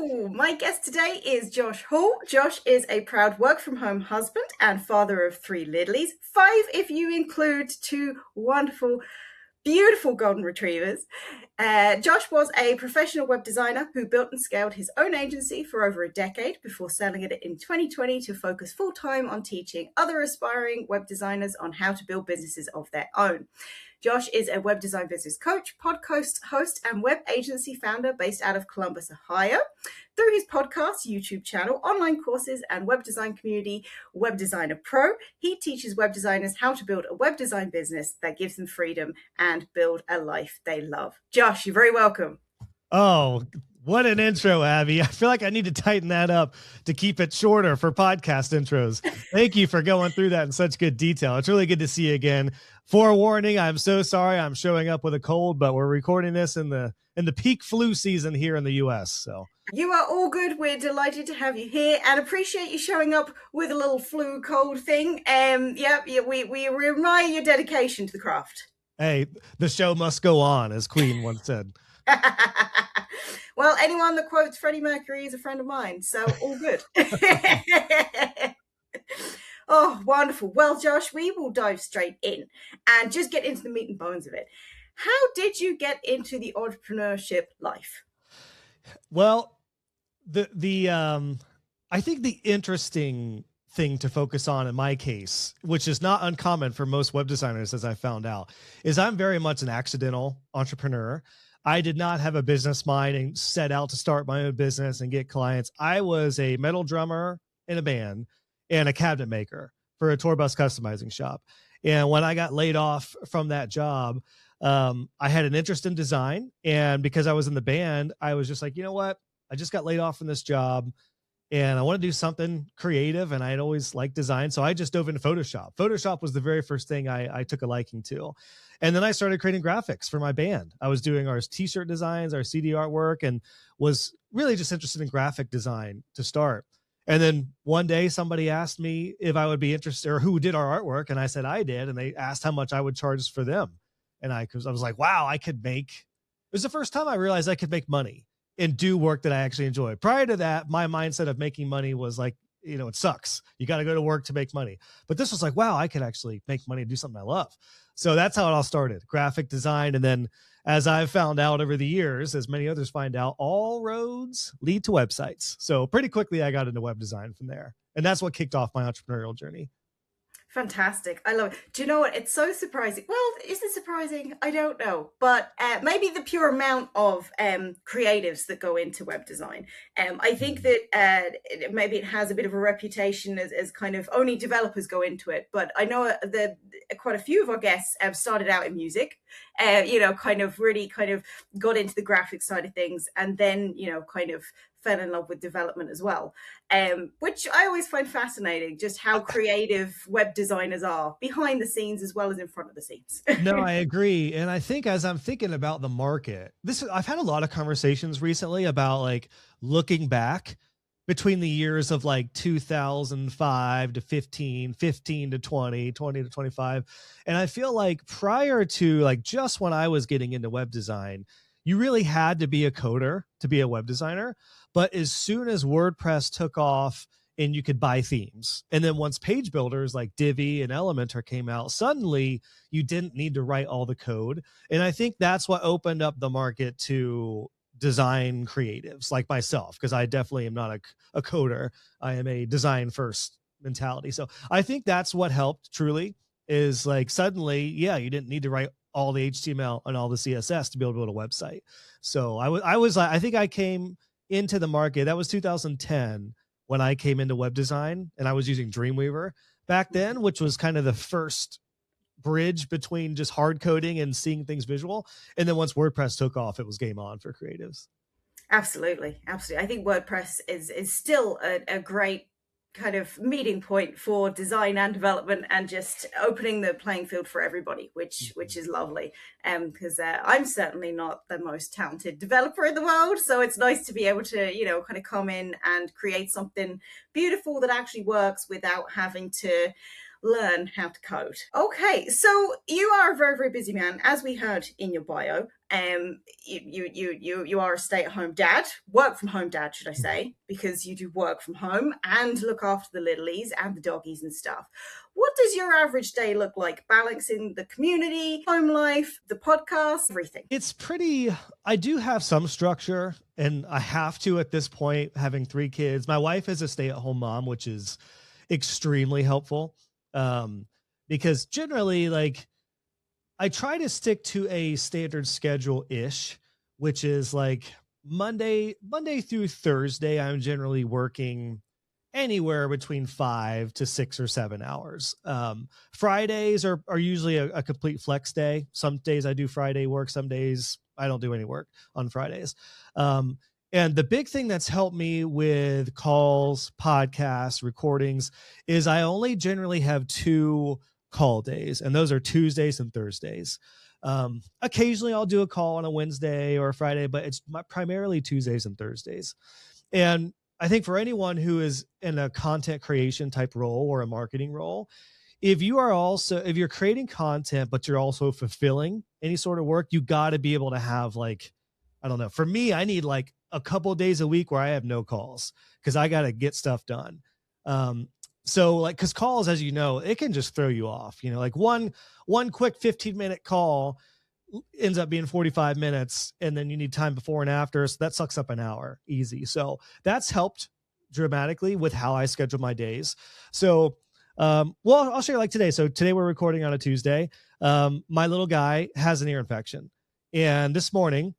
Hello, my guest today is Josh Hall. Josh is a proud work-from-home husband and father of 3 Lidleys, 5 if you include 2 wonderful, beautiful golden retrievers. Josh was a professional web designer who built and scaled his own agency for over a decade before selling it in 2020 to focus full-time on teaching other aspiring web designers on how to build businesses of their own. Josh is a web design business coach, podcast host, and web agency founder based out of Columbus, Ohio. Through his podcast, YouTube channel, online courses, and web design community, Web Designer Pro, he teaches web designers how to build a web design business that gives them freedom and build a life they love. Josh, you're very welcome. Oh, what an intro, Abby. I feel like I need to tighten that up to keep it shorter for podcast intros. Thank you for going through that in such good detail. It's really good to see you again. Forewarning, I'm so sorry I'm showing up with a cold, but we're recording this in the peak flu season here in the US. So you are all good. We're delighted to have you here and appreciate you showing up with a little flu cold thing. We admire your dedication to the craft. Hey, the show must go on, as Queen once said. Well, anyone that quotes Freddie Mercury is a friend of mine, so all good. Oh, wonderful. Well, Josh, we will dive straight in and just get into the meat and bones of it. How did you get into the entrepreneurship life? Well, I think the interesting thing to focus on in my case, which is not uncommon for most web designers, as I found out, is I'm very much an accidental entrepreneur. I did not have a business mind and set out to start my own business and get clients. I was a metal drummer in a band and a cabinet maker for a tour bus customizing shop. And when I got laid off from that job, I had an interest in design. And because I was in the band, I was just like, you know what? I just got laid off from this job and I want to do something creative. And I'd always liked design. So I just dove into Photoshop. Photoshop was the very first thing I took a liking to. And then I started creating graphics for my band. I was doing our t-shirt designs, our CD artwork, and was really just interested in graphic design to start. And then one day somebody asked me if I would be interested or who did our artwork. And I said, I did. And they asked how much I would charge for them. And I was like, wow, it was the first time I realized I could make money and do work that I actually enjoy. Prior to that, my mindset of making money was like, it sucks. You got to go to work to make money. But this was like, wow, I could actually make money and do something I love. So that's how it all started, graphic design. And then as I've found out over the years, as many others find out, all roads lead to websites. So pretty quickly, I got into web design from there. And that's what kicked off my entrepreneurial journey. Fantastic. I love it. Do you know what? It's so surprising. Well, is it surprising? I don't know. But maybe the pure amount of creatives that go into web design. I think that maybe it has a bit of a reputation as kind of only developers go into it. But I know that quite a few of our guests have started out in music, kind of really got into the graphic side of things. And then, kind of fell in love with development as well, which I always find fascinating, just how creative web designers are behind the scenes as well as in front of the scenes. No, I agree. And I think as I'm thinking about the market, I've had a lot of conversations recently about like looking back between the years of like 2005 to 15 to 20 to 25. And I feel like prior to like just when I was getting into web design, you really had to be a coder to be a web designer. But as soon as WordPress took off and you could buy themes, and then once page builders like Divi and Elementor came out, suddenly you didn't need to write all the code. And I think that's what opened up the market to design creatives like myself, because I definitely am not a coder. I am a design first mentality. So I think that's what helped truly is like suddenly, you didn't need to write all the HTML and all the CSS to be able to build a website. So I think I came into the market. That was 2010 when I came into web design, and I was using Dreamweaver back then, which was kind of the first bridge between just hard coding and seeing things visual. And then once WordPress took off, it was game on for creatives. Absolutely. I think WordPress is still a great kind of meeting point for design and development, and just opening the playing field for everybody, which is lovely. Because I'm certainly not the most talented developer in the world, so it's nice to be able to kind of come in and create something beautiful that actually works without having to learn how to code. Okay, so you are a very, very busy man, as we heard in your bio. You are a stay-at-home dad, work from home dad, should I say, because you do work from home and look after the littlies and the doggies and stuff. What does your average day look like, balancing the community, home life, the podcast, everything? It's pretty, I do have some structure, and I have to at this point, having 3 kids. My wife is a stay-at-home mom, which is extremely helpful. Because generally, like, I try to stick to a standard schedule ish, which is like Monday through Thursday. I'm generally working anywhere between 5 to 6 or 7 hours. Fridays are usually a complete flex day. Some days I do Friday work, some days I don't do any work on Fridays. And the big thing that's helped me with calls, podcasts, recordings is I only generally have 2 call days, and those are Tuesdays and Thursdays. Occasionally I'll do a call on a Wednesday or a Friday, but it's primarily Tuesdays and Thursdays. And I think for anyone who is in a content creation type role or a marketing role, if you're creating content, but you're also fulfilling any sort of work, you got to be able to have, like, I don't know. For me, I need like a couple days a week where I have no calls because I got to get stuff done. So like, cause calls, as you know, it can just throw you off, like one quick 15-minute call ends up being 45 minutes, and then you need time before and after. So that sucks up an hour easy. So that's helped dramatically with how I schedule my days. So, well, I'll share like today. So today we're recording on a Tuesday. My little guy has an ear infection, and this morning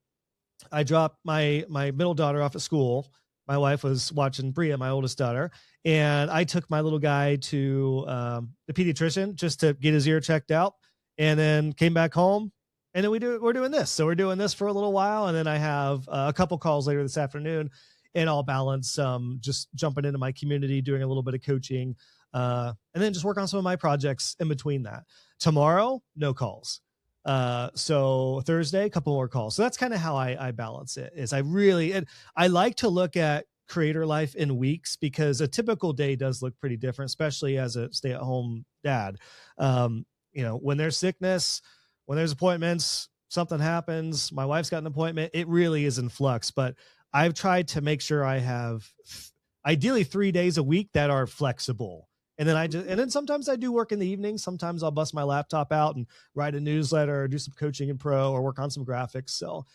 I dropped my middle daughter off at school. My wife was watching Bria, my oldest daughter, and I took my little guy to the pediatrician just to get his ear checked out, and then came back home. And then we're doing this. So we're doing this for a little while. And then I have a couple calls later this afternoon, and I'll balance just jumping into my community, doing a little bit of coaching, and then just work on some of my projects in between that. Tomorrow, no calls. So Thursday, a couple more calls. So that's kind of how I balance it. Is I like to look at creator life in weeks, because a typical day does look pretty different, especially as a stay-at-home dad. When there's sickness, when there's appointments, something happens, my wife's got an appointment, it really is in flux. But I've tried to make sure I have ideally 3 days a week that are flexible. And then sometimes I do work in the evening. Sometimes I'll bust my laptop out and write a newsletter or do some coaching in pro or work on some graphics. So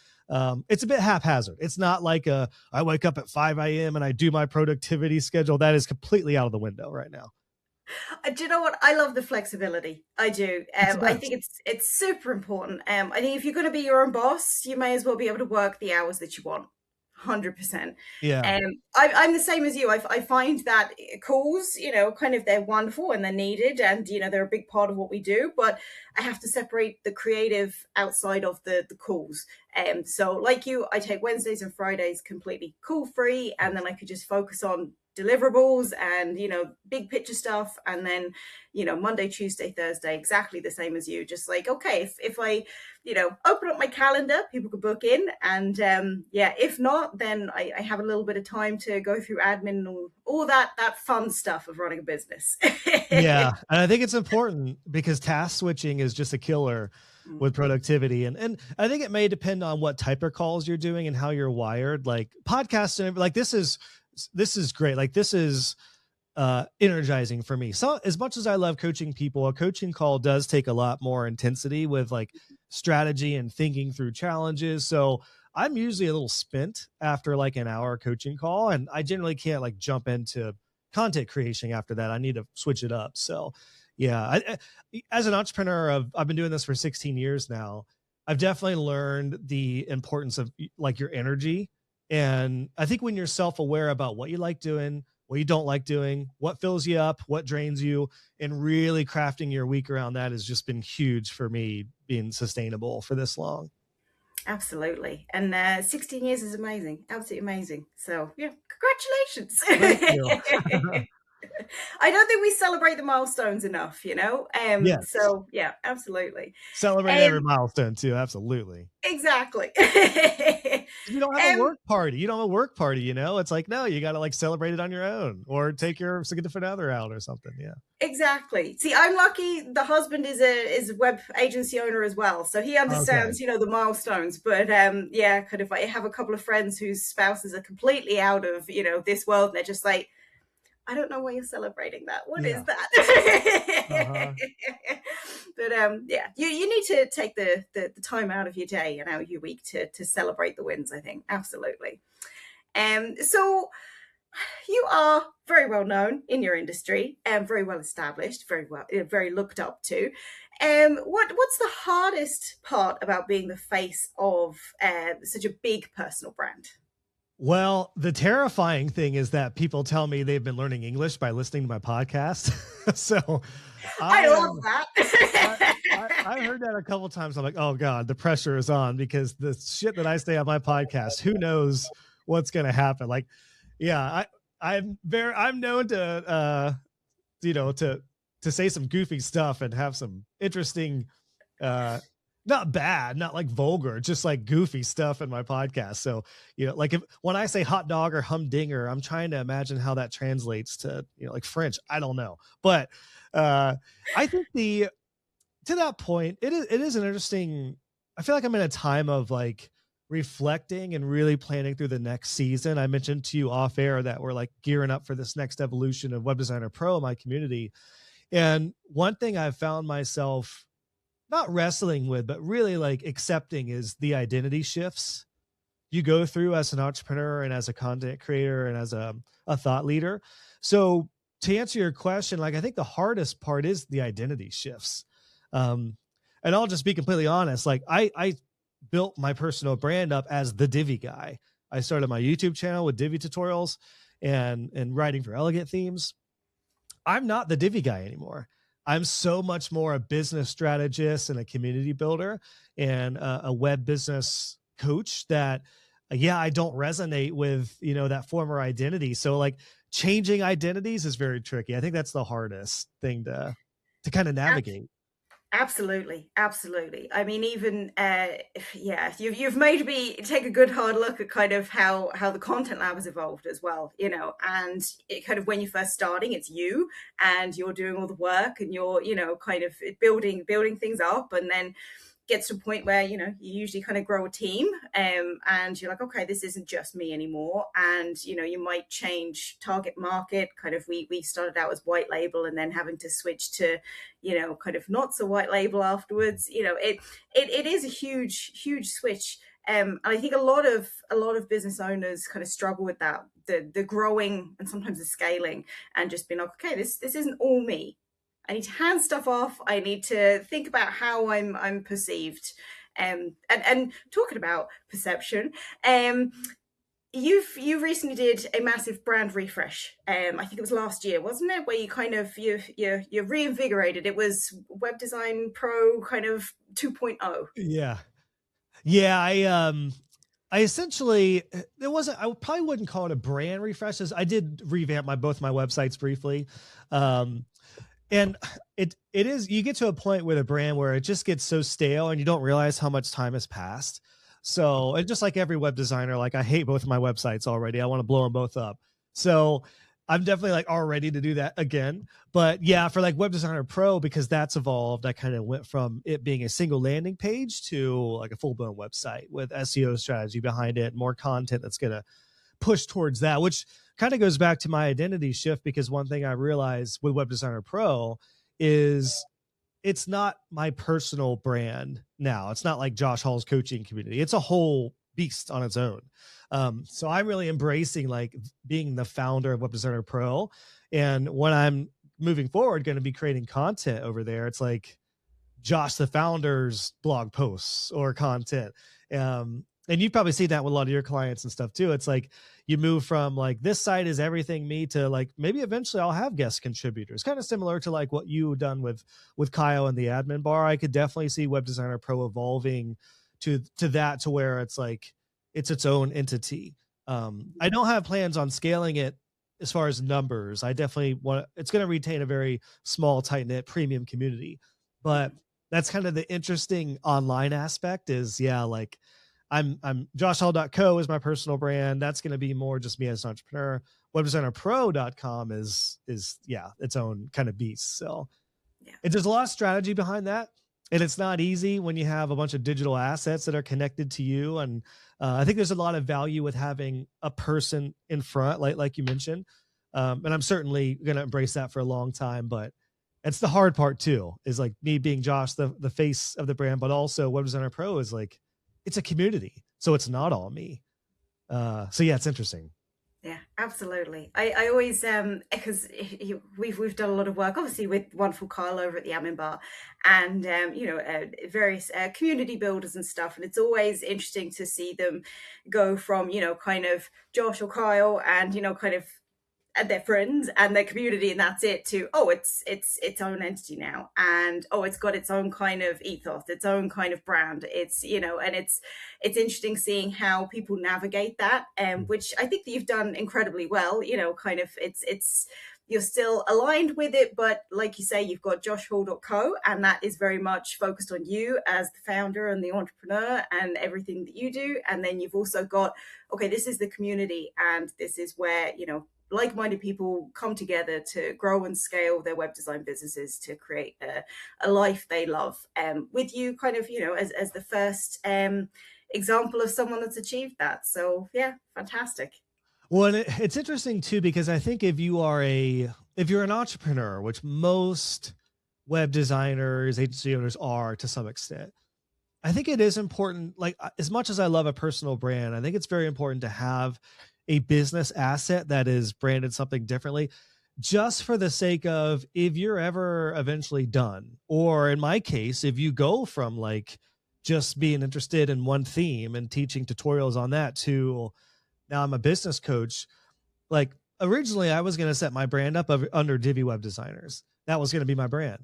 it's a bit haphazard. It's not like I wake up at 5 a.m. and I do my productivity schedule. That is completely out of the window right now. Do you know what? I love the flexibility. I do. I think it's super important. I think if you're going to be your own boss, you may as well be able to work the hours that you want. 100%. Yeah. I'm the same as you. I find that calls, kind of, they're wonderful and they're needed, and they're a big part of what we do, but I have to separate the creative outside of the calls. So like you, I take Wednesdays and Fridays completely call free, and then I could just focus on deliverables and big picture stuff. And then Monday, Tuesday, Thursday, exactly the same as you. Just like, okay, if I open up my calendar, people could book in, and if not, then I have a little bit of time to go through admin and all that fun stuff of running a business. Yeah, and I think it's important because task switching is just a killer with productivity, and I think it may depend on what type of calls you're doing and how you're wired. Like podcasting, like this is great. Like this is energizing for me. So as much as I love coaching people, a coaching call does take a lot more intensity with like strategy and thinking through challenges. So I'm usually a little spent after like an hour coaching call, and I generally can't like jump into content creation after that. I need to switch it up. So yeah, as an entrepreneur, I've been doing this for 16 years now. I've definitely learned the importance of like your energy. And I think when you're self-aware about what you like doing, what you don't like doing, what fills you up, what drains you, and really crafting your week around that has just been huge for me being sustainable for this long. Absolutely. And 16 years is amazing. Absolutely amazing. So yeah, congratulations. Thank you. I don't think we celebrate the milestones enough, you know? Yes. So yeah, absolutely. Celebrate every Um, milestone too. Absolutely. exactly. You don't have a um, work party. You don't have a work party, you know? It's like, no, you got to like celebrate it on your own or take your significant other out or something. Yeah. exactly. See, I'm lucky the husband is a web agency owner as well. So he Okay. understands, the milestones. But yeah, kind of I have a couple of friends whose spouses are completely out of, this world, and they're just like, I don't know why you're celebrating that. What is Yeah. that? Uh-huh. But yeah, you need to take the time out of your day and out of your week to celebrate the wins, I think. Absolutely. So you are very well known in your industry and very well established, very looked up to. What's the hardest part about being the face of such a big personal brand? Well, the terrifying thing is that people tell me they've been learning English by listening to my podcast. So I I love I, that. I've heard that a couple times. I'm like, oh God, the pressure is on because the shit that I say on my podcast, who knows what's going to happen? Like, yeah, I'm known to, you know, to say some goofy stuff and have some interesting, uh, not bad, not like vulgar, just like goofy stuff in my podcast. So, like when I say hot dog or humdinger, I'm trying to imagine how that translates to, like French. I don't know. But I think to that point, it is an interesting. I feel like I'm in a time of like reflecting and really planning through the next season. I mentioned to you off air that we're like gearing up for this next evolution of Web Designer Pro in my community. And one thing I've found myself not wrestling with, but really like accepting is the identity shifts you go through as an entrepreneur and as a content creator and as a thought leader. So to answer your question, like I think the hardest part is the identity shifts. Um, and I'll just be completely honest. Like I built my personal brand up as the Divi guy. I started my YouTube channel with Divi tutorials and writing for elegant themes. I'm not the Divi guy anymore. I'm so much more a business strategist and a community builder and a web business coach that, yeah, I don't resonate with, that former identity. So like changing identities is very tricky. I think that's the hardest thing to kind of navigate. Absolutely, absolutely. I mean, even yeah, you've made me take a good hard look at kind of how the content lab has evolved as well, and it kind of when you're first starting, it's you and you're doing all the work and you're kind of building things up, and then gets to a point where you usually kind of grow a team, and you're like, okay, this isn't just me anymore, and you might change target market. Kind of we started out as white label and then having to switch to kind of not so white label afterwards. It is a huge switch. And I think a lot of business owners kind of struggle with that, the growing and sometimes the scaling, and just being like, okay, this isn't all me. I need to hand stuff off. I need to think about how I'm perceived. And talking about perception, you recently did a massive brand refresh. I think it was last year, wasn't it? Where you kind of you reinvigorated. It was Web Design Pro kind of 2.0. Yeah. Yeah. I essentially, it wasn't, I probably wouldn't call it a brand refresh. I did revamp both my websites briefly. And it is, you get to a point with a brand where it just gets so stale and you don't realize how much time has passed. So, and just like every web designer, like I hate both of my websites already. I want to blow them both up. So I'm definitely like all ready to do that again. But yeah, for like Web Designer Pro, because that's evolved, I kind of went from it being a single landing page to like a full blown website with SEO strategy behind it, more content that's going to push towards that, which kind of goes back to my identity shift, because one thing I realized with Web Designer Pro is it's not my personal brand now. It's not like Josh Hall's coaching community. It's a whole beast on its own. So I'm really embracing like being the founder of Web Designer Pro. And when I'm moving forward, going to be creating content over there, it's like Josh, the founder's blog posts or content. And you've probably seen that with a lot of your clients and stuff too. It's like you move from like this site is everything me to like maybe eventually I'll have guest contributors, kind of similar to like what you've done with Kyle and the admin bar. I could definitely see Web Designer Pro evolving to that, to where it's like it's its own entity. I don't have plans on scaling it as far as numbers. I definitely want, it's going to retain a very small, tight knit premium community. But that's kind of the interesting online aspect is, yeah, like I'm joshhall.co is my personal brand. That's going to be more just me as an entrepreneur. Webdesignerpro.com is yeah, its own kind of beast. So Yeah. there's a lot of strategy behind that. And it's not easy when you have a bunch of digital assets that are connected to you. And I think there's a lot of value with having a person in front, like you mentioned. And I'm certainly going to embrace that for a long time. But it's the hard part too, is like me being Josh, the face of the brand, but also Web Designer Pro is like, it's a community. So it's not all me. So yeah, it's interesting. Yeah, absolutely. I always because we've done a lot of work, obviously, with wonderful Kyle over at the Admin Bar, and various community builders and stuff. And it's always interesting to see them go from kind of Josh or Kyle and kind of and their friends and their community, and that's it, to it's own entity now, and it's got its own kind of ethos, its own kind of brand. It's and it's interesting seeing how people navigate that, which I think that you've done incredibly well. Kind of it's you're still aligned with it, but like you say, you've got joshhall.co, and that is very much focused on you as the founder and the entrepreneur and everything that you do. And then you've also got, okay, this is the community, and this is where like-minded people come together to grow and scale their web design businesses to create a life they love, with you kind of as the first example of someone that's achieved that. So yeah, fantastic. Well, and it's interesting too, because I think if you're an entrepreneur, which most web designers, agency owners are to some extent, I think it is important, like as much as I love a personal brand, I think it's very important to have a business asset that is branded something differently, just for the sake of if you're ever eventually done, or in my case, if you go from like just being interested in one theme and teaching tutorials on that to now I'm a business coach. Like originally I was going to set my brand up under Divi Web Designers. That was going to be my brand.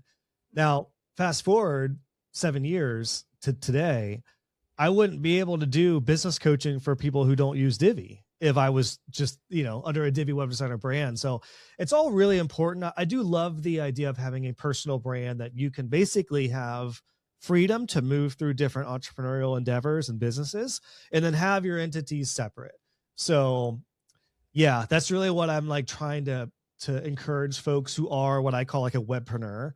Now, fast forward 7 years to today, I wouldn't be able to do business coaching for people who don't use Divi if I was just, under a Divi Web Designer brand. So it's all really important. I do love the idea of having a personal brand that you can basically have freedom to move through different entrepreneurial endeavors and businesses, and then have your entities separate. So yeah, that's really what I'm like trying to encourage folks who are what I call like a webpreneur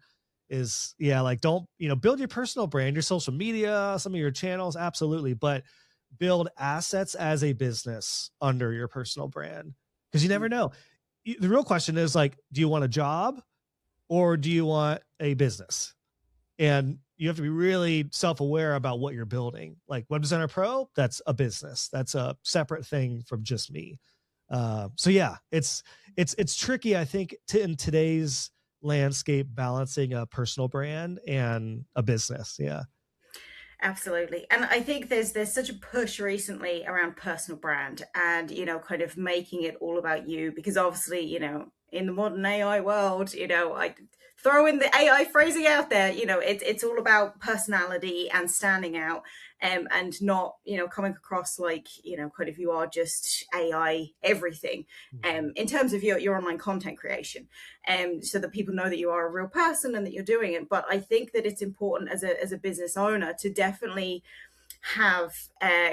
is, yeah, like don't, build your personal brand, your social media, some of your channels, absolutely, but build assets as a business under your personal brand, because you never know. The real question is like, do you want a job or do you want a business? And you have to be really self-aware about what you're building. Like Web Designer Pro, that's a business. That's a separate thing from just me. So yeah, it's tricky, I think, in today's landscape, balancing a personal brand and a business. Yeah. Absolutely. And I think there's such a push recently around personal brand and, kind of making it all about you, because obviously, in the modern AI world, I throw in the AI phrasing out there, it's all about personality and standing out, and not, coming across like, kind of you are just AI everything, in terms of your online content creation, so that people know that you are a real person and that you're doing it. But I think that it's important as a business owner to definitely have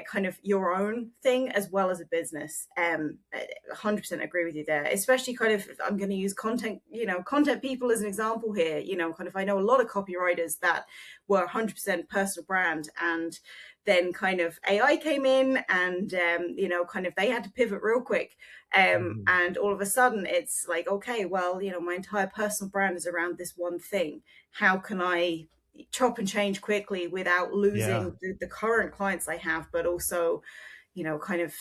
kind of your own thing as well as a business. 100% agree with you there, especially kind of, if I'm going to use content people as an example here, kind of, I know a lot of copywriters that were 100% personal brand, and then kind of AI came in and, kind of they had to pivot real quick. And all of a sudden it's like, okay, well, my entire personal brand is around this one thing. How can I chop and change quickly without losing the current clients I have, but also, kind of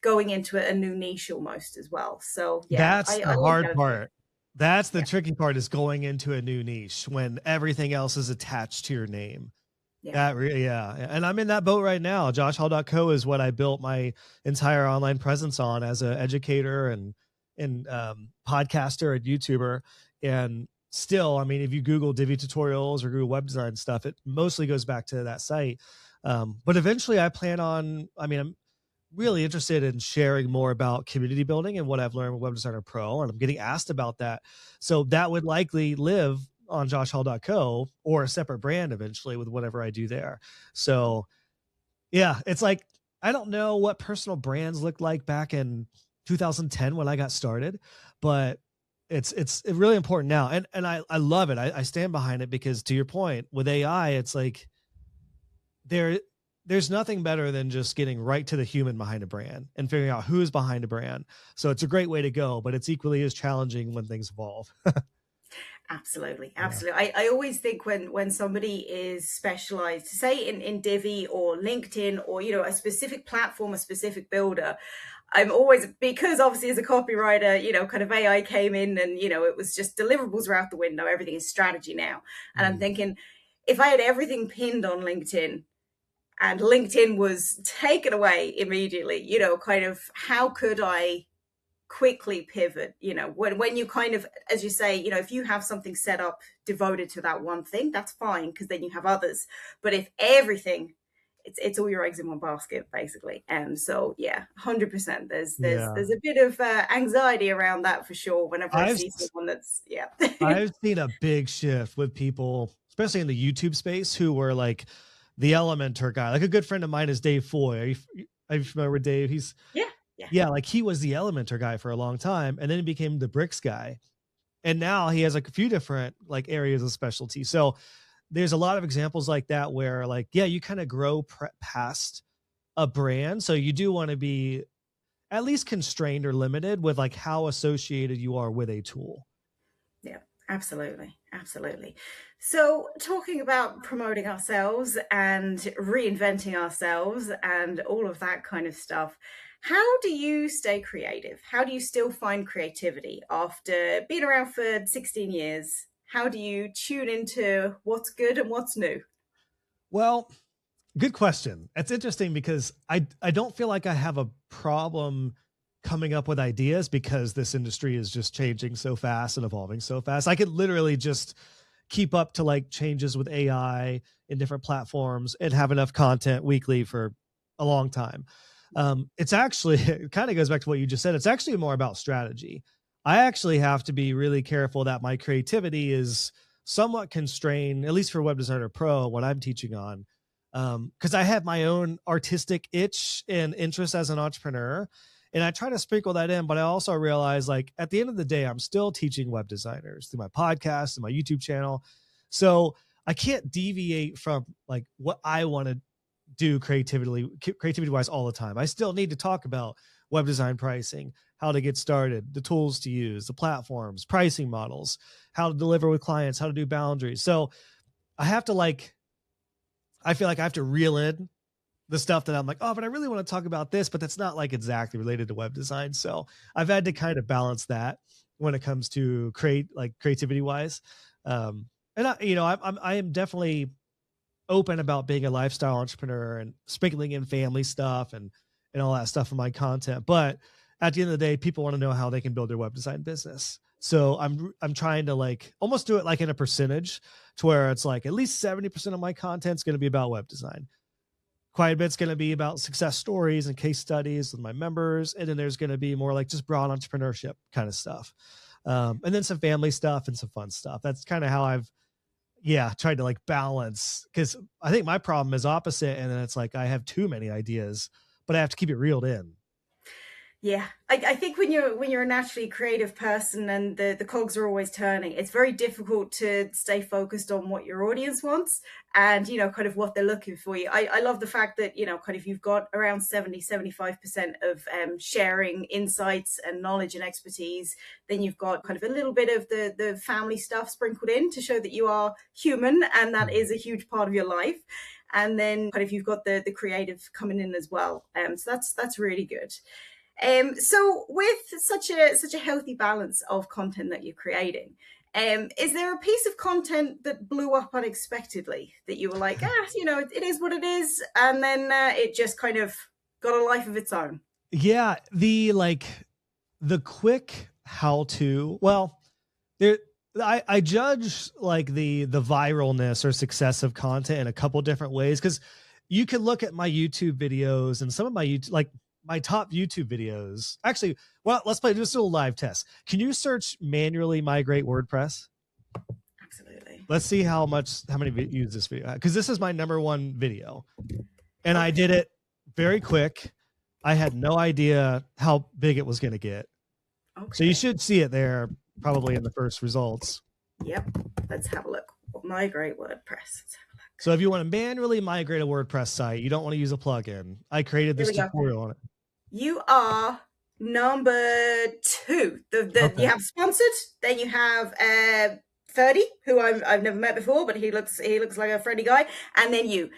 going into a new niche almost as well. So yeah, That's the I like hard that. part. That's the tricky part, is going into a new niche when everything else is attached to your name. Yeah. Yeah. And I'm in that boat right now. Joshhall.co is what I built my entire online presence on as an educator and podcaster and YouTuber. And still, I mean, if you Google Divi tutorials or Google web design stuff, it mostly goes back to that site. But eventually I plan on, really interested in sharing more about community building and what I've learned with Web Designer Pro, and I'm getting asked about that. So that would likely live on joshhall.co or a separate brand eventually with whatever I do there. So yeah, it's like I don't know what personal brands looked like back in 2010 when I got started, but it's really important now. And I love it. I stand behind it because to your point, with AI, it's like there there's nothing better than just getting right to the human behind a brand and figuring out who's behind a brand. So it's a great way to go, but it's equally as challenging when things evolve. Absolutely, Yeah. absolutely. I always think when somebody is specialized, say in Divi or LinkedIn or a specific platform, a specific builder, I'm always, because obviously as a copywriter, kind of AI came in and it was just deliverables are out the window. Everything is strategy now, and I'm Mm. thinking if I had everything pinned on LinkedIn and LinkedIn was taken away immediately, kind of how could I quickly pivot, when you kind of, as you say, if you have something set up devoted to that one thing, that's fine because then you have others. But if everything, it's all your eggs in one basket basically. So yeah, 100%, Yeah. there's a bit of anxiety around that for sure whenever I I've see someone that's, yeah. I've seen a big shift with people, especially in the YouTube space, who were like the Elementor guy. Like a good friend of mine is Dave Foy. Are you familiar with Dave? He's Yeah, yeah. yeah, like he was the Elementor guy for a long time, and then he became the bricks guy. And now he has like a few different like areas of specialty. So there's a lot of examples like that where like, yeah, you kind of grow past a brand. So you do want to be at least constrained or limited with like how associated you are with a tool. Yeah, absolutely. Absolutely. So, talking about promoting ourselves and reinventing ourselves and all of that kind of stuff, how do you stay creative? How do you still find creativity after being around for 16 years? How do you tune into what's good and what's new? Well, good question. It's interesting because I don't feel like I have a problem coming up with ideas because this industry is just changing so fast and evolving so fast. I could literally just keep up to like changes with AI in different platforms and have enough content weekly for a long time. It's actually it kind of goes back to what you just said. It's actually more about strategy. I actually have to be really careful that my creativity is somewhat constrained, at least for Web Designer Pro, what I'm teaching on, because I have my own artistic itch and interest as an entrepreneur. And I try to sprinkle that in, but I also realize like at the end of the day, I'm still teaching web designers through my podcast and my YouTube channel. So I can't deviate from like what I want to do creativity wise all the time. I still need to talk about web design pricing, how to get started, the tools to use, the platforms, pricing models, how to deliver with clients, how to do boundaries. So I have to like, I feel like I have to reel in the stuff that I'm like, oh, but I really want to talk about this, but that's not like exactly related to web design. So I've had to kind of balance that when it comes to creativity wise. And I am definitely open about being a lifestyle entrepreneur and sprinkling in family stuff and all that stuff in my content. But at the end of the day, people want to know how they can build their web design business. So I'm trying to like almost do it like in a percentage to where it's like at least 70% of my content is going to be about web design. Quite a bit's going to be about success stories and case studies with my members. And then there's going to be more like just broad entrepreneurship kind of stuff. And then some family stuff and some fun stuff. That's kind of how I've, yeah, tried to like balance, because I think my problem is opposite. And then it's like I have too many ideas, but I have to keep it reeled in. Yeah, I think when you're a naturally creative person and the cogs are always turning, it's very difficult to stay focused on what your audience wants and kind of what they're looking for. I love the fact that kind of you've got around 70-75% of sharing insights and knowledge and expertise. Then you've got kind of a little bit of the family stuff sprinkled in to show that you are human and that is a huge part of your life. And then kind of you've got the creative coming in as well. So that's really good. So with such a healthy balance of content that you're creating, is there a piece of content that blew up unexpectedly that you were like, it is what it is, and then it just kind of got a life of its own? Yeah. The quick how to, well, there, I judge like the viralness or success of content in a couple different ways. Cause you can look at my YouTube videos and some of my YouTube, like my top YouTube videos. Actually, well, let's play just a little live test. Can you search manually migrate WordPress? Absolutely. Let's see how many views this video, because this is my #1 video, and I did it very quick. I had no idea how big it was going to get. Okay. So you should see it there probably in the first results. Yep. Let's have a look. Migrate WordPress. So if you want to manually migrate a WordPress site, you don't want to use a plugin. I created this tutorial on it. You are number 2. Okay. You have sponsored, then you have 30, who I've never met before, but he looks like a friendly guy, and then you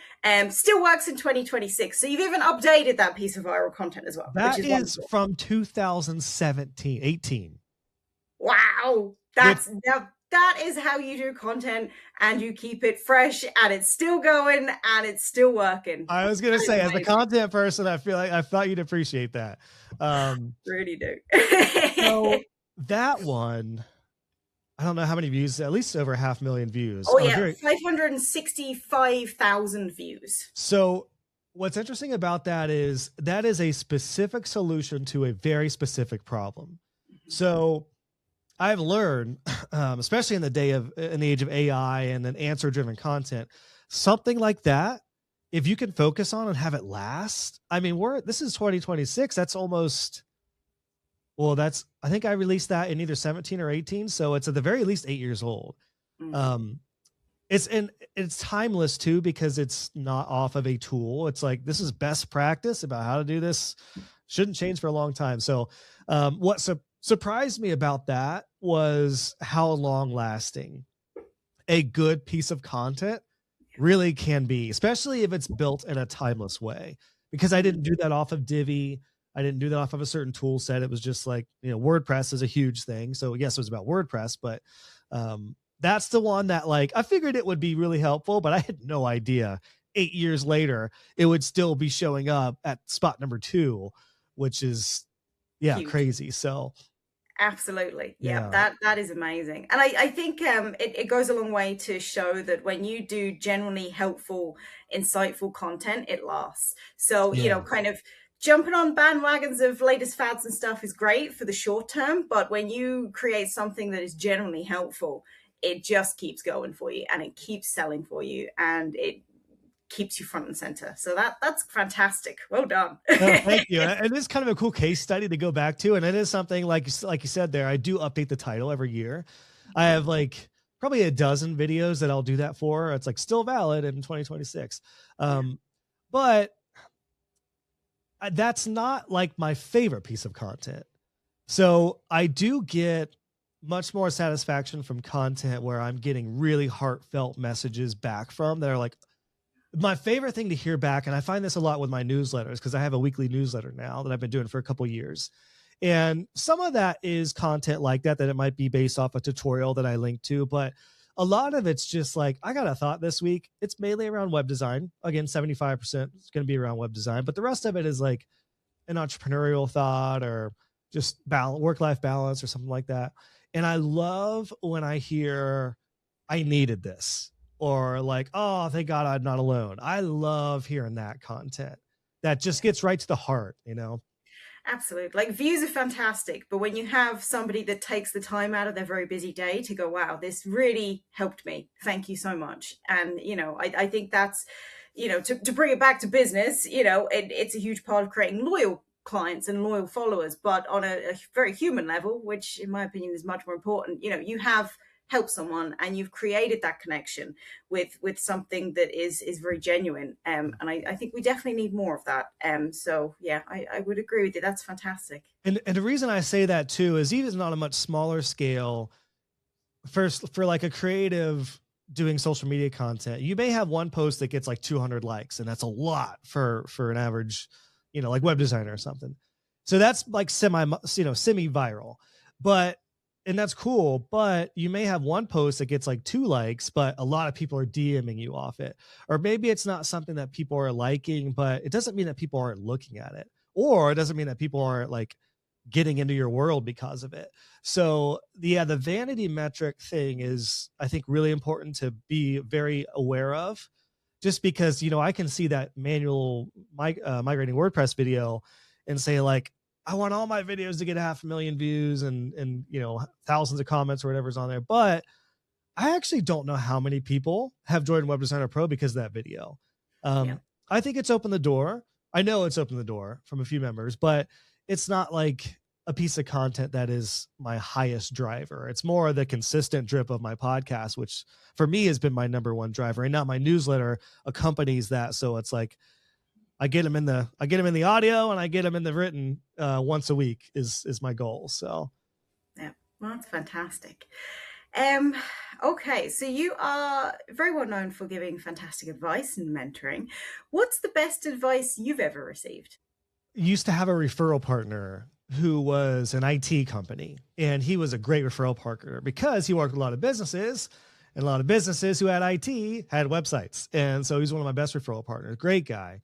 still works in 2026. So you've even updated that piece of viral content as well. That is from 2017, 18. Wow, that is how you do content, and you keep it fresh, and it's still going, and it's still working. I was gonna say, as a content person, I thought you'd appreciate that. Really do. So that one, I don't know how many views, at least over 500,000 views. Oh yeah, 565,000 views. So what's interesting about that is a specific solution to a very specific problem. So I've learned, especially in the age of AI and then answer-driven content, something like that, if you can focus on and have it last. I mean, this is 2026. That's almost, well, I think I released that in either 17 or 18. So it's at the very least 8 years old. Mm-hmm. It's timeless too, because it's not off of a tool. It's like, this is best practice about how to do this. Shouldn't change for a long time. So what surprised me about that was how long lasting a good piece of content really can be, especially if it's built in a timeless way. Because I didn't do that off of Divi. I didn't do that off of a certain tool set. It was just like, WordPress is a huge thing. So yes, it was about WordPress, but that's the one that, like, I figured it would be really helpful, but I had no idea 8 years later, it would still be showing up at spot number 2, which is, huge. Crazy. So absolutely. Yeah. That is amazing. And I think it goes a long way to show that when you do genuinely helpful, insightful content, it lasts. So, kind of jumping on bandwagons of latest fads and stuff is great for the short term. But when you create something that is genuinely helpful, it just keeps going for you, and it keeps selling for you, and it keeps you front and center. So that's fantastic. Well done. Thank you. It is kind of a cool case study to go back to. And it is something like you said there, I do update the title every year. I have like probably a dozen videos that I'll do that for. It's like still valid in 2026. But that's not like my favorite piece of content. So I do get much more satisfaction from content where I'm getting really heartfelt messages back from that are like, my favorite thing to hear back, and I find this a lot with my newsletters, because I have a weekly newsletter now that I've been doing for a couple of years. And some of that is content like that it might be based off a tutorial that I link to, but a lot of it's just like, I got a thought this week. It's mainly around web design. Again, 75% is going to be around web design, but the rest of it is like an entrepreneurial thought or just work-life balance or something like that. And I love when I hear, I needed this. Or like, oh, thank God I'm not alone. I love hearing that content. That just gets right to the heart, Absolutely. Like, views are fantastic, but when you have somebody that takes the time out of their very busy day to go, wow, this really helped me. Thank you so much. And, I think that's, to bring it back to business, it's a huge part of creating loyal clients and loyal followers, but on a very human level, which in my opinion is much more important. You have help someone and you've created that connection with something that is very genuine. And I think we definitely need more of that. So yeah, I would agree with you. That's fantastic. And the reason I say that too is even on a much smaller scale, first for like a creative doing social media content, you may have one post that gets like 200 likes, and that's a lot for an average, like web designer or something. So that's like semi-viral, and that's cool, but you may have one post that gets like 2 likes, but a lot of people are DMing you off it. Or maybe it's not something that people are liking, but it doesn't mean that people aren't looking at it. Or it doesn't mean that people aren't like getting into your world because of it. So the vanity metric thing is, I think, really important to be very aware of, just because, I can see that manual migrating WordPress video, and say like, I want all my videos to get 500,000 views and thousands of comments or whatever's on there. But I actually don't know how many people have joined Web Designer Pro because of that video. Yeah. I think it's opened the door. I know it's opened the door from a few members, but it's not like a piece of content that is my highest driver. It's more the consistent drip of my podcast, which for me has been my number one driver, and not my newsletter accompanies that. So it's like, I get them in the audio and I get them in the written once a week is my goal. So Yeah, well, that's fantastic. Okay, so you are very well known for giving fantastic advice and mentoring. What's the best advice you've ever received? Used to have a referral partner who was an IT company, and he was a great referral partner because he worked with a lot of businesses, and a lot of businesses who had IT had websites. And so he's one of my best referral partners, great guy.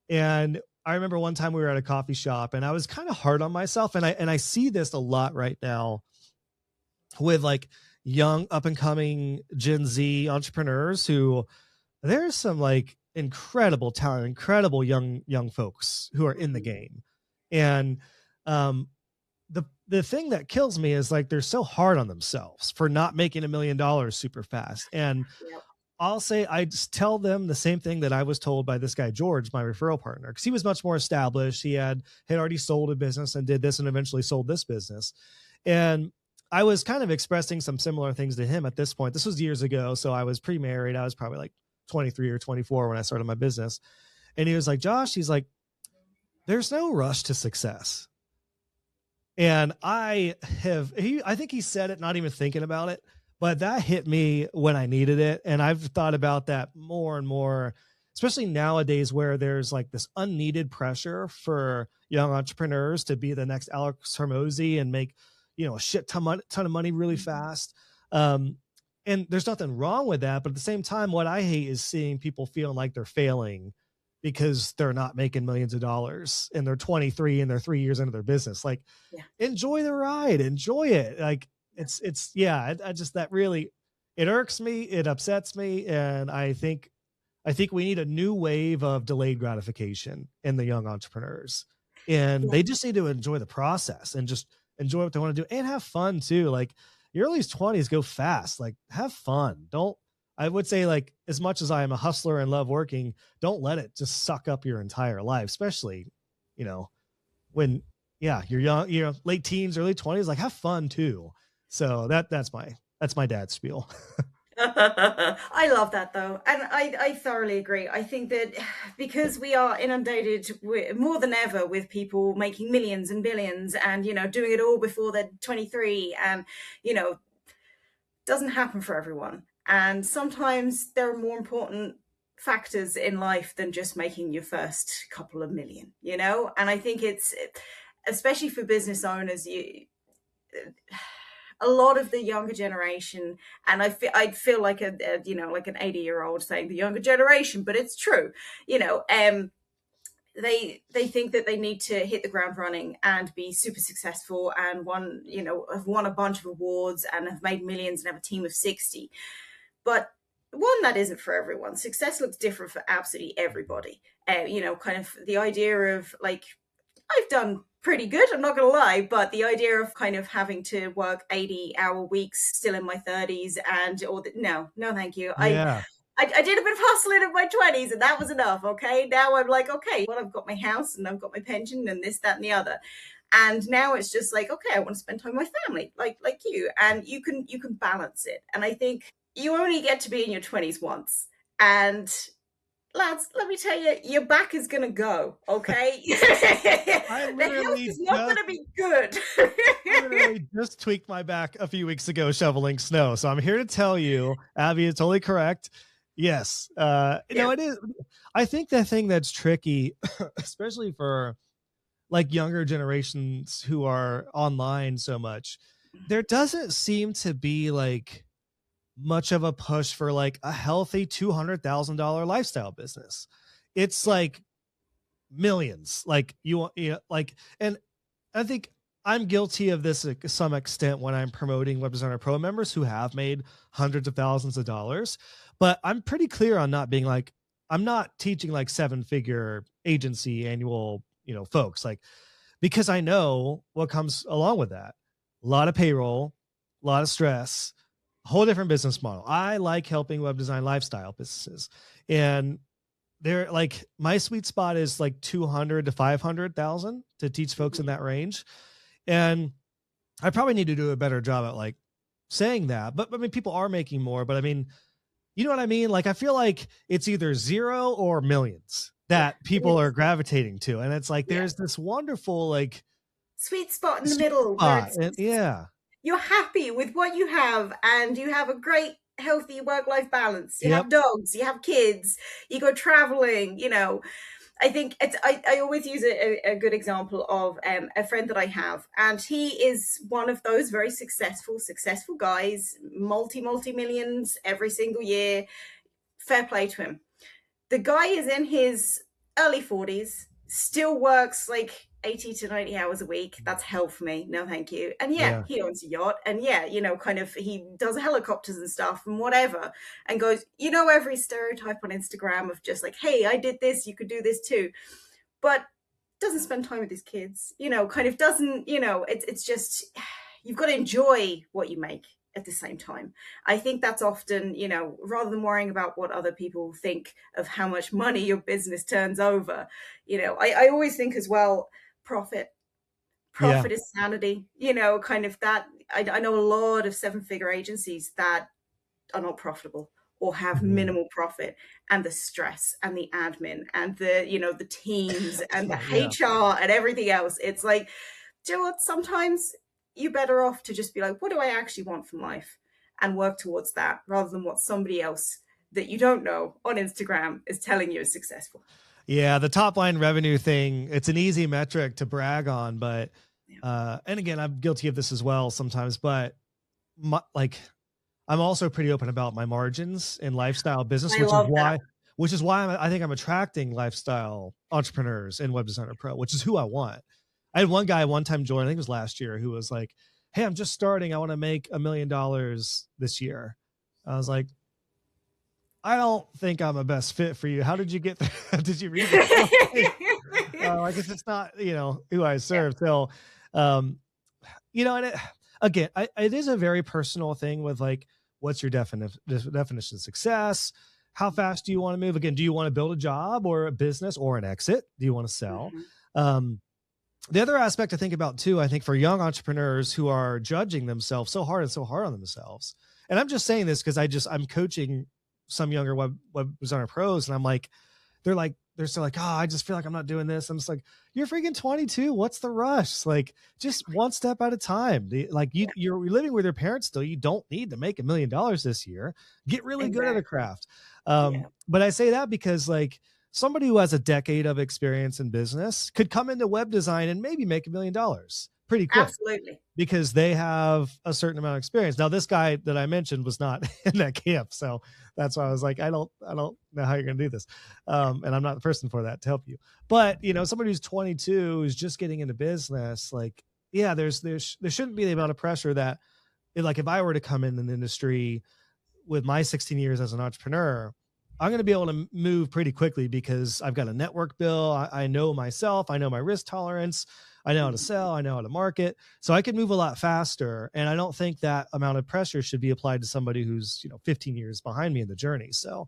And I remember one time we were at a coffee shop and I was kind of hard on myself. And I see this a lot right now with like young up and coming Gen Z entrepreneurs who there's some like incredible talent, incredible young folks who are in the game. And the thing that kills me is like they're so hard on themselves for not making $1 million super fast. And Yep. I'll say I just tell them the same thing that I was told by this guy George, my referral partner, because he was much more established. He had already sold a business and did this and eventually sold this business. And I was kind of expressing some similar things to him at this point. This was years ago, so I was pre-married. I was probably like 23 or 24 when I started my business. And he was like, Josh, he's like, there's no rush to success. And I think he said it, not even thinking about it, but that hit me when I needed it. And I've thought about that more and more, especially nowadays where there's like this unneeded pressure for young entrepreneurs to be the next Alex Hormozy and make, a shit ton of money really fast. And there's nothing wrong with that. But at the same time, what I hate is seeing people feeling like they're failing because they're not making millions of dollars and they're 23 and they're 3 years into their business. Like, enjoy the ride, enjoy it. Like I just, that really, it irks me. It upsets me. And I think we need a new wave of delayed gratification in the young entrepreneurs, and they just need to enjoy the process and just enjoy what they want to do and have fun too. Like your early 20s go fast, like have fun. I would say, like, as much as I am a hustler and love working, don't let it just suck up your entire life, especially, when, you're young, late teens, early 20s, like have fun too. So that's my dad's spiel. I love that though. And I thoroughly agree. I think that because we are inundated more than ever with people making millions and billions and, doing it all before they're 23 and, doesn't happen for everyone. And sometimes there are more important factors in life than just making your first couple of million, And I think it's, especially for business owners, a lot of the younger generation, and I feel like like an 80-year-old saying the younger generation, but it's true, they think that they need to hit the ground running and be super successful and have won a bunch of awards and have made millions and have a team of 60. But one, that isn't for everyone. Success looks different for absolutely everybody. Kind of the idea of like, I've done pretty good, I'm not gonna lie, but the idea of kind of having to work 80-hour weeks still in my 30s no, thank you. Yeah. I did a bit of hustling in my 20s and that was enough. Okay, now I'm like, okay, well, I've got my house and I've got my pension and this, that, and the other. And now it's just like, okay, I want to spend time with my family, like you, and you can balance it. And I think you only get to be in your 20s once. And lads, let me tell you, your back is going to go, okay? The health is not going to be good. I literally just tweaked my back a few weeks ago shoveling snow. So I'm here to tell you, Abby is totally correct. Yes. It is. I think the thing that's tricky, especially for like younger generations who are online so much, there doesn't seem to be like much of a push for like a healthy $200,000 lifestyle business. It's like millions, like and I think I'm guilty of this to some extent when I'm promoting Web Designer Pro members who have made hundreds of thousands of dollars, but I'm pretty clear on not being like, I'm not teaching like 7-figure agency annual, folks, like, because I know what comes along with that. A lot of payroll, a lot of stress, a whole different business model. I like helping web design lifestyle businesses. And they're like, my sweet spot is like 200 to 500,000 to teach folks in that range. And I probably need to do a better job at like saying that, but I mean, people are making more, but I mean, you know what I mean? Like, I feel like it's either zero or millions that people are gravitating to. And it's like, there's this wonderful, like, sweet spot in the middle where it's you're happy with what you have and you have a great healthy work-life balance. You have dogs, you have kids, you go traveling, I think I always use a good example of a friend that I have, and he is one of those very successful guys, multi millions every single year. Fair play to him. The guy is in his early 40s, still works like 80 to 90 hours a week. That's hell for me. No, thank you. And he owns a yacht, and kind of he does helicopters and stuff and whatever, and goes, every stereotype on Instagram of just like, hey, I did this, you could do this too. But doesn't spend time with his kids, kind of doesn't, it's just, you've got to enjoy what you make at the same time. I think that's often, rather than worrying about what other people think of how much money your business turns over, I always think as well, profit is sanity, kind of that. I know a lot of 7-figure agencies that are not profitable or have minimal profit, and the stress and the admin and the teams and the HR and everything else. It's like, do you know what? Sometimes you're better off to just be like, what do I actually want from life, and work towards that rather than what somebody else that you don't know on Instagram is telling you is successful. Yeah, the top line revenue thing, it's an easy metric to brag on, but and again, I'm guilty of this as well sometimes, but I'm also pretty open about my margins in lifestyle business, which is why I think I'm attracting lifestyle entrepreneurs in Web Designer Pro, which is who I want. I had one guy one time join, I think it was last year, who was like, hey, I'm just starting. I want to make $1 million this year. I was like, I don't think I'm a best fit for you. How did you get there? Did you read it? I guess it's not, who I serve. So, and again, it is a very personal thing with like, what's your definition of success? How fast do you want to move? Again, do you want to build a job or a business or an exit? Do you want to sell? The other aspect to think about too, I think for young entrepreneurs who are judging themselves so hard on themselves. And I'm just saying this because I'm coaching some younger web designer pros, and I'm like, they're still like, oh, I just feel like I'm not doing this. I'm just like, you're freaking 22. What's the rush? Like, just one step at a time. You're living with your parents still. You don't need to make $1 million this year. Get really good at a craft. But I say that because like somebody who has a decade of experience in business could come into web design and maybe make $1 million pretty quick. Absolutely. Because they have a certain amount of experience. Now, this guy that I mentioned was not in that camp. So that's why I was like, I don't know how you're going to do this. And I'm not the person for that to help you. But, somebody who's 22 who's just getting into business, like, yeah, there shouldn't be the amount of pressure that, like, if I were to come in an industry with my 16 years as an entrepreneur, I'm going to be able to move pretty quickly because I've got a network bill. I know myself. I know my risk tolerance. I know how to sell. I know how to market. So I can move a lot faster. And I don't think that amount of pressure should be applied to somebody who's, 15 years behind me in the journey. So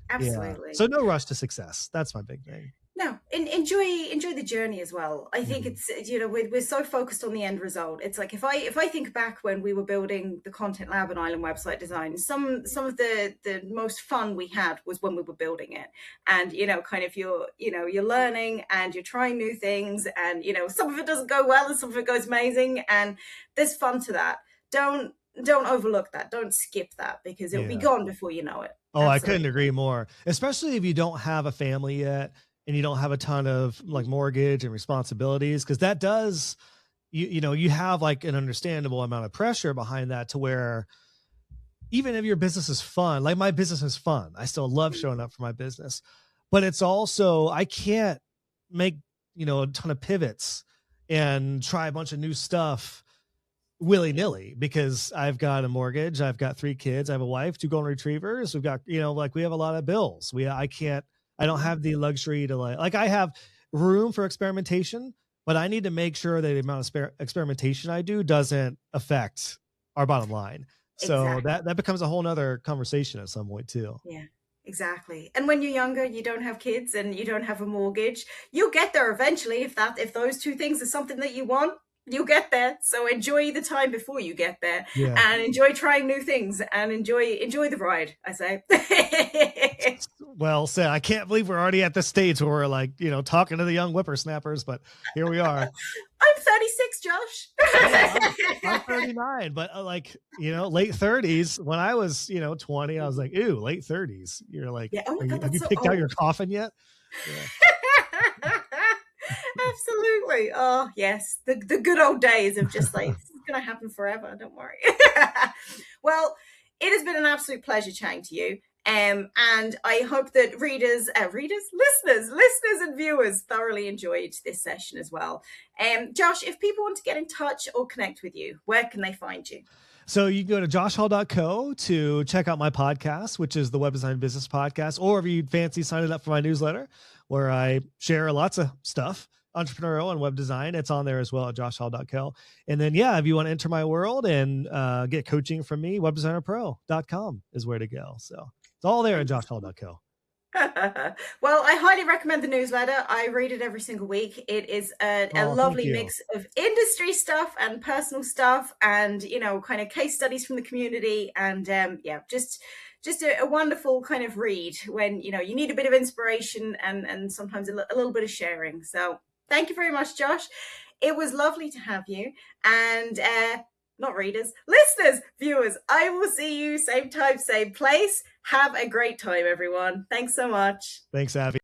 absolutely. Yeah. So no rush to success. That's my big thing. No, enjoy the journey as well. I think it's, we're so focused on the end result. It's like, if I think back when we were building the Content Lab and Island website design, some of the most fun we had was when we were building it. And, kind of you're learning and you're trying new things, and, some of it doesn't go well and some of it goes amazing. And there's fun to that. Don't overlook that. Don't skip that, because it'll be gone before you know it. Oh, absolutely. I couldn't agree more, especially if you don't have a family yet. And you don't have a ton of like mortgage and responsibilities, because that does, you have like an understandable amount of pressure behind that, to where even if your business is fun, like my business is fun, I still love showing up for my business, but it's also, I can't make, a ton of pivots and try a bunch of new stuff willy-nilly, because I've got a mortgage, I've got 3 kids, I have a wife, 2 golden retrievers, we've got, we have a lot of bills. I don't have the luxury to like I have, room for experimentation, but I need to make sure that the amount of experimentation I do doesn't affect our bottom line. So Exactly. that becomes a whole nother conversation at some point too. Yeah, exactly. And when you're younger, you don't have kids and you don't have a mortgage. You'll get there eventually if those two things are something that you want. You'll get there. So enjoy the time before you get there, Yeah. and enjoy trying new things, and enjoy the ride, I say. Well said. I can't believe we're already at the stage where we're like, talking to the young whippersnappers, but here we are. I'm 36, Josh. I'm 39, but late 30s. When I was, 20, I was like, ooh, late 30s. You're like, Yeah. Oh my God, have you that's so picked out your old. coffin yet? Yeah. Absolutely. Oh, yes. The good old days of just like, this is going to happen forever. Don't worry. Well, it has been an absolute pleasure chatting to you. And I hope that listeners and viewers thoroughly enjoyed this session as well. Josh, if people want to get in touch or connect with you, where can they find you? So you can go to joshhall.co to check out my podcast, which is the Web Design Business Podcast, or if you'd fancy signing up for my newsletter, where I share lots of stuff, entrepreneurial and web design. It's on there as well at joshhall.co. And then, if you want to enter my world and get coaching from me, webdesignerpro.com is where to go. So it's all there at joshhall.co. Well, I highly recommend the newsletter. I read it every single week. It is a lovely mix of industry stuff and personal stuff, and kind of case studies from the community, and just a wonderful kind of read when you need a bit of inspiration and sometimes a little bit of sharing. So thank you very much, Josh. It was lovely to have you, and not readers, listeners, viewers, I will see you same time, same place. Have a great time, everyone. Thanks so much. Thanks, Abby.